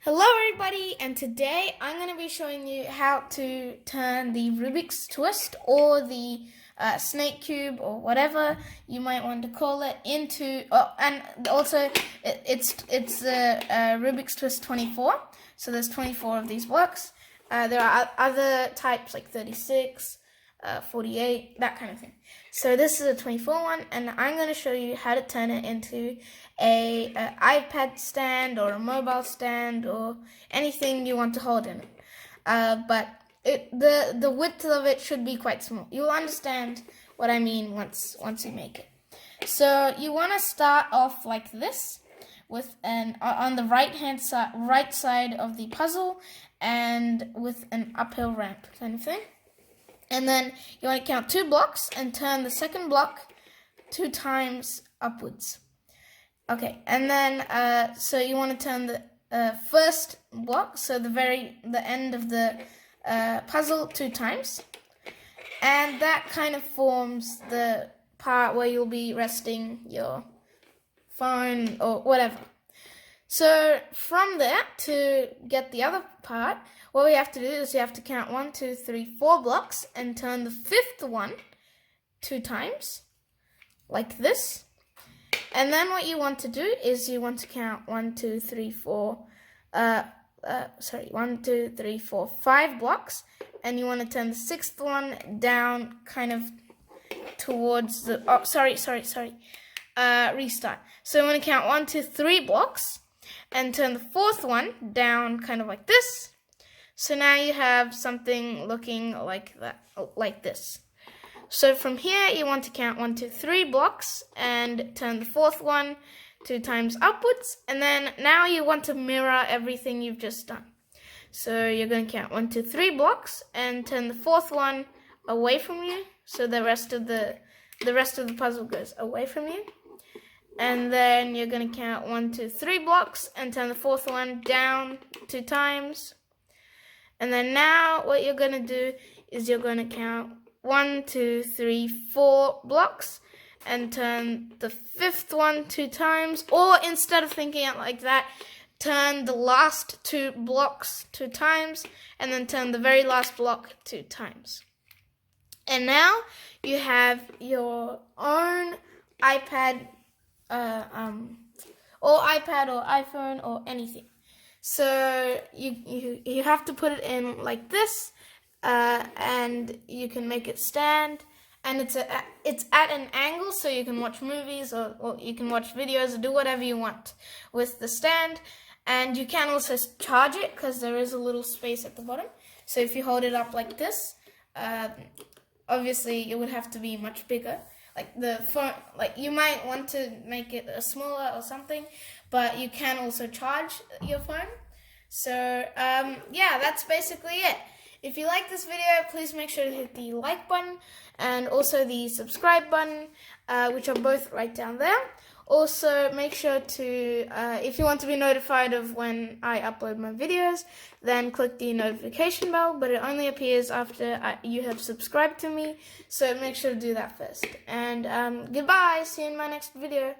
Hello everybody, and today I'm going to be showing you how to turn the Rubik's Twist or the snake cube or whatever you might want to call it into, and also it's the Rubik's Twist 24, so there's 24 of these blocks. There are other types like 36, 48, that kind of thing. So this is a 24 one, and I'm going to show you how to turn it into a iPad stand or a mobile stand or anything you want to hold in it. But the width of it should be quite small. You'll understand what I mean once you make it. So you want to start off like this, with on the right side of the puzzle, and with an uphill ramp kind of thing. And then you want to count 2 blocks and turn the second block 2 times upwards. Okay, and then so you want to turn the first block, so the end of the puzzle 2 times, and that kind of forms the part where you'll be resting your phone or whatever. So from there, to get the other part, what we have to do is you have to count 1, 2, 3, 4 blocks and turn the 5th one 2 times, like this. And then what you want to do is you want to count 1, 2, 3, 4, 5 blocks, and you want to turn the 6th one down kind of towards the, restart. So you want to count 1, 2, 3 blocks and turn the 4th one down kind of like this. So now you have something looking like that, like this. So from here you want to count 1, 2, 3 blocks and turn the 4th one 2 times upwards, and then now you want to mirror everything you've just done. So you're going to count 1, 2, 3 blocks and turn the 4th one away from you, so the rest of the puzzle goes away from you. And then you're going to count 1, 2, 3 blocks and turn the 4th one down 2 times. And then now what you're going to do is you're going to count 1, 2, 3, 4 blocks and turn the 5th one 2 times, or instead of thinking it like that, turn the last 2 blocks 2 times and then turn the very last block 2 times. And now you have your own iPad, or iPhone or anything. So you have to put it in like this, and you can make it stand, and it's at an angle, so you can watch movies or you can watch videos or do whatever you want with the stand. And you can also charge it because there is a little space at the bottom. So if you hold it up like this, obviously it would have to be much bigger. Like the phone, like you might want to make it smaller or something, but you can also charge your phone. So yeah, that's basically it. If you like this video, please make sure to hit the like button and also the subscribe button, which are both right down there. Also, make sure to, if you want to be notified of when I upload my videos, then click the notification bell, but it only appears after you have subscribed to me, so make sure to do that first. And goodbye, see you in my next video.